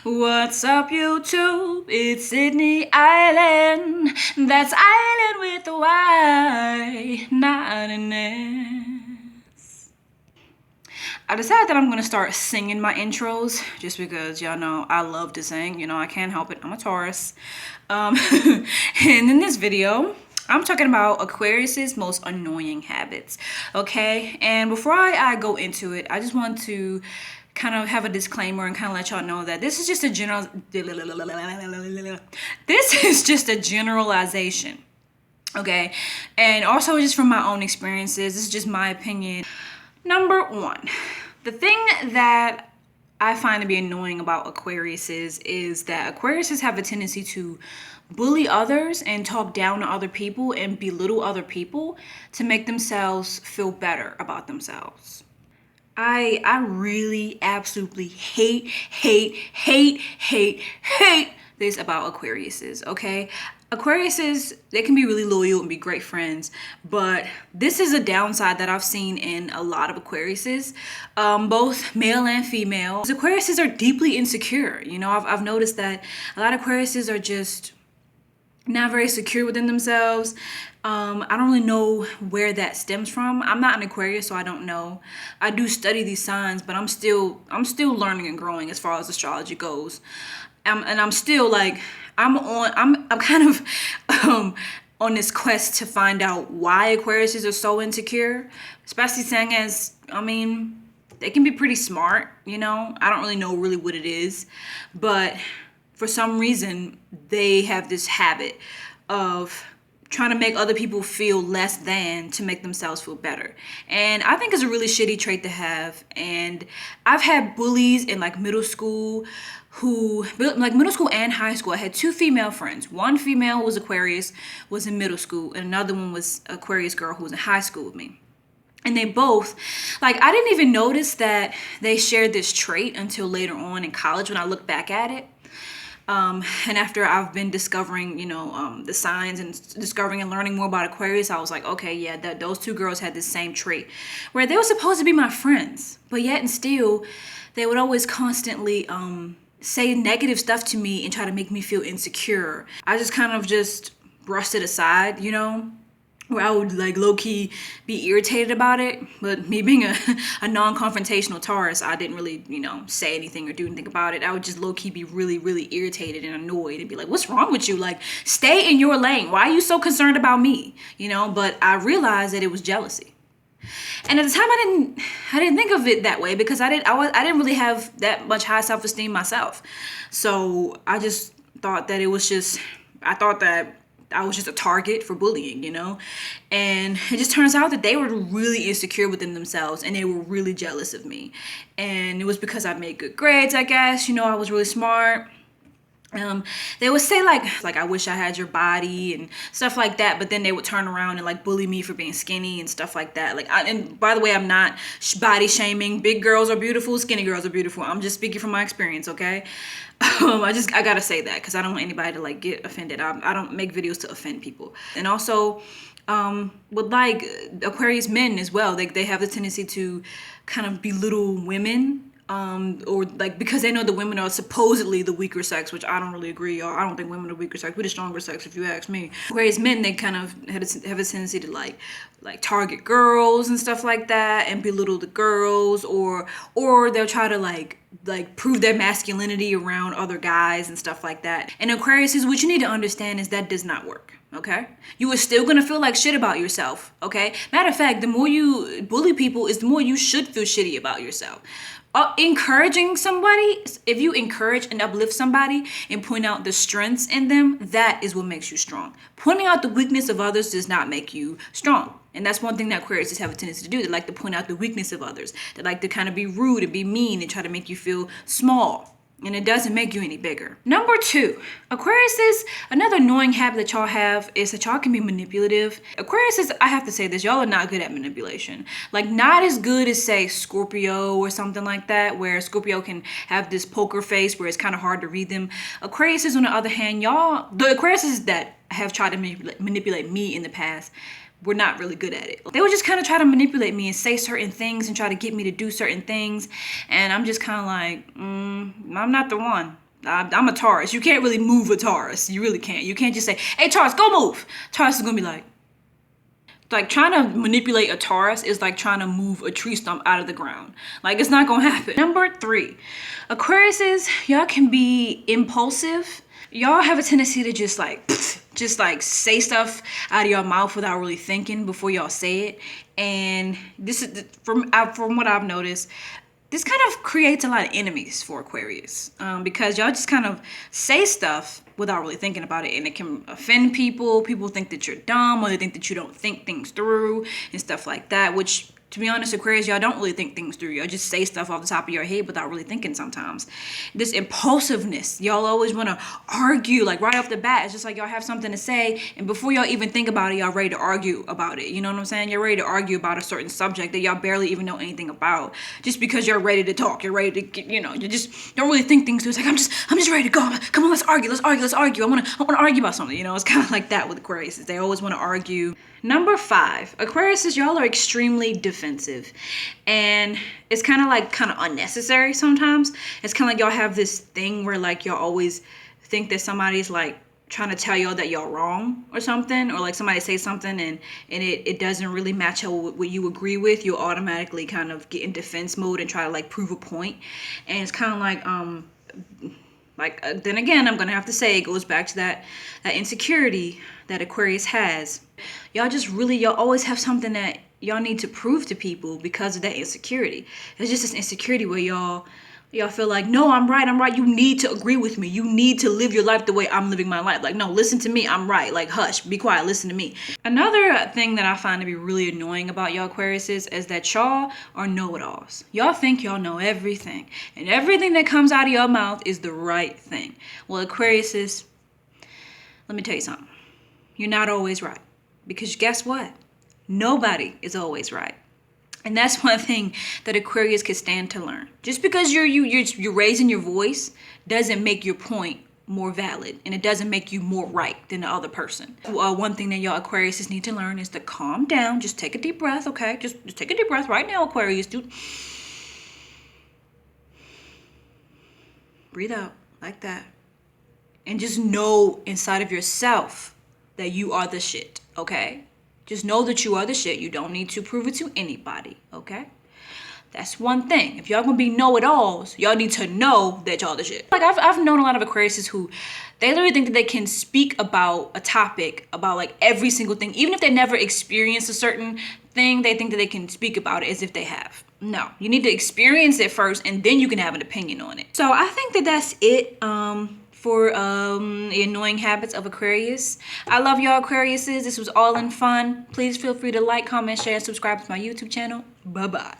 What's up, YouTube? It's Sidnie Iyland. That's Island with a Y, not an S. I decided that I'm gonna start singing my intros just because y'all know I love to sing. You know, I can't help it. I'm a Taurus. And in this video, I'm talking about Aquarius's most annoying habits, okay? And before I go into it, I just want to kind of have a disclaimer and kind of let y'all know that this is just a generalization, okay? And also just from my own experiences, this is just my opinion. Number one, the thing that I find to be annoying about Aquariuses is that Aquariuses have a tendency to bully others and talk down to other people and belittle other people to make themselves feel better about themselves. I really absolutely hate this about Aquariuses, okay? Aquariuses, they can be really loyal and be great friends, but this is a downside that I've seen in a lot of Aquariuses, both male and female. Aquariuses are deeply insecure. You know, I've noticed that a lot of Aquariuses are just not very secure within themselves. I don't really know where that stems from. I'm not an Aquarius, so I don't know. I do study these signs, but I'm still learning and growing as far as astrology goes. And I'm still like, I'm kind of on this quest to find out why Aquariuses are so insecure, especially saying as, I mean, they can be pretty smart, you know? I don't really know really what it is, but for some reason, they have this habit of trying to make other people feel less than to make themselves feel better. And I think it's a really shitty trait to have. And I've had bullies in like middle school middle school and high school. I had two female friends. One female was Aquarius, was in middle school, and another one was Aquarius girl who was in high school with me. And they both, like, I didn't even notice that they shared this trait until later on in college when I look back at it. And after I've been discovering, you know, the signs and discovering and learning more about Aquarius, I was like, okay, yeah, those two girls had the same trait where they were supposed to be my friends, but yet and still they would always constantly say negative stuff to me and try to make me feel insecure. I just kind of just brushed it aside, you know, where I would like low-key be irritated about it. But me being a non-confrontational Taurus, I didn't really, you know, say anything or do anything about it. I would just low-key be really irritated and annoyed and be like, what's wrong with you? Like, stay in your lane. Why are you so concerned about me? You know, but I realized that it was jealousy. And at the time I didn't think of it that way because I didn't really have that much high self-esteem myself. So I just thought that I thought that I was just a target for bullying, you know? And it just turns out that they were really insecure within themselves and they were really jealous of me. And it was because I made good grades, I guess. You know, I was really smart. They would say like I wish I had your body and stuff like that, but then they would turn around and like bully me for being skinny and stuff like that. And by the way, I'm not body shaming. Big girls are beautiful, skinny girls are beautiful. I'm just speaking from my experience, okay? I gotta say that because I don't want anybody to like get offended. I don't make videos to offend people. And also, with like Aquarius men as well, they have the tendency to kind of belittle women. Or like because they know the women are supposedly the weaker sex, which I don't really agree, y'all. I don't think women are weaker sex. We're the stronger sex, if you ask me. Whereas men, they kind of have a tendency to like target girls and stuff like that and belittle the girls, or they'll try to like prove their masculinity around other guys and stuff like that. And Aquarius is, what you need to understand is that does not work. Okay, you are still gonna feel like shit about yourself. Okay, matter of fact, the more you bully people is the more you should feel shitty about yourself. Encouraging somebody, if you encourage and uplift somebody and point out the strengths in them, that is what makes you strong. Pointing out the weakness of others does not make you strong. And that's one thing that Aquariuses have a tendency to do. They like to point out the weakness of others. They like to kind of be rude and be mean and try to make you feel small. And it doesn't make you any bigger. Number two, Aquariuses, another annoying habit that y'all have is that y'all can be manipulative. Aquariuses, I have to say this, y'all are not good at manipulation. Like not as good as say Scorpio or something like that, where Scorpio can have this poker face where it's kind of hard to read them. Aquariuses on the other hand, the Aquariuses that have tried to manipulate me in the past, were not really good at it. They would just kind of try to manipulate me and say certain things and try to get me to do certain things. And I'm just kind of like, I'm not the one. I'm a Taurus. You can't really move a Taurus. You really can't. You can't just say, hey, Taurus, go move. Taurus is going to be like trying to manipulate a Taurus is like trying to move a tree stump out of the ground. Like, it's not gonna happen. Number 3, Aquariuses, y'all can be impulsive. Y'all have a tendency to just like say stuff out of your mouth without really thinking before y'all say it. And this is from what I've noticed, this kind of creates a lot of enemies for Aquarius, because y'all just kind of say stuff without really thinking about it, and it can offend people. People think that you're dumb, or they think that you don't think things through and stuff like that, which, to be honest, Aquarius, y'all don't really think things through. Y'all just say stuff off the top of your head without really thinking sometimes. This impulsiveness, y'all always want to argue, like right off the bat. It's just like y'all have something to say, and before y'all even think about it, y'all ready to argue about it. You know what I'm saying? You're ready to argue about a certain subject that y'all barely even know anything about, just because you're ready to talk. You're ready to get, you just don't really think things through. It's like, I'm just ready to go. Come on, let's argue. I want to argue about something. It's kind of like that with Aquarius. They always want to argue. Number 5, Aquariuses, y'all are extremely defensive, and it's kind of unnecessary sometimes. It's kind of like y'all have this thing where like y'all always think that somebody's like trying to tell y'all that y'all wrong or something, or like somebody say something and it doesn't really match up with what you agree with. You'll automatically kind of get in defense mode and try to like prove a point. And it's kind of like then again, I'm gonna have to say, it goes back to that insecurity that Aquarius has. Y'all always have something that y'all need to prove to people because of that insecurity. It's just this insecurity where y'all feel like, no, I'm right. You need to agree with me. You need to live your life the way I'm living my life. Like, no, listen to me. I'm right. Like, hush, be quiet, listen to me. Another thing that I find to be really annoying about y'all Aquariuses is that y'all are know-it-alls. Y'all think y'all know everything, and everything that comes out of your mouth is the right thing. Well, Aquariuses, let me tell you something. You're not always right, because guess what? Nobody is always right. And that's one thing that Aquarius could stand to learn. Just because you're raising your voice doesn't make your point more valid, and it doesn't make you more right than the other person. One thing that y'all Aquariuses need to learn is to calm down. Just take a deep breath, okay? Just take a deep breath right now, Aquarius, dude. Breathe out like that. And just know inside of yourself that you are the shit, okay? Just know that you are the shit. You don't need to prove it to anybody, okay? That's one thing. If y'all gonna be know-it-alls, y'all need to know that y'all the shit. Like, I've known a lot of Aquariuses who, they literally think that they can speak about a topic, about like every single thing. Even if they never experienced a certain thing, they think that they can speak about it as if they have. No, you need to experience it first, and then you can have an opinion on it. So I think that that's it. For the annoying habits of Aquarius. I love y'all Aquariuses. This was all in fun. Please feel free to like, comment, share, and subscribe to my YouTube channel. Bye-bye.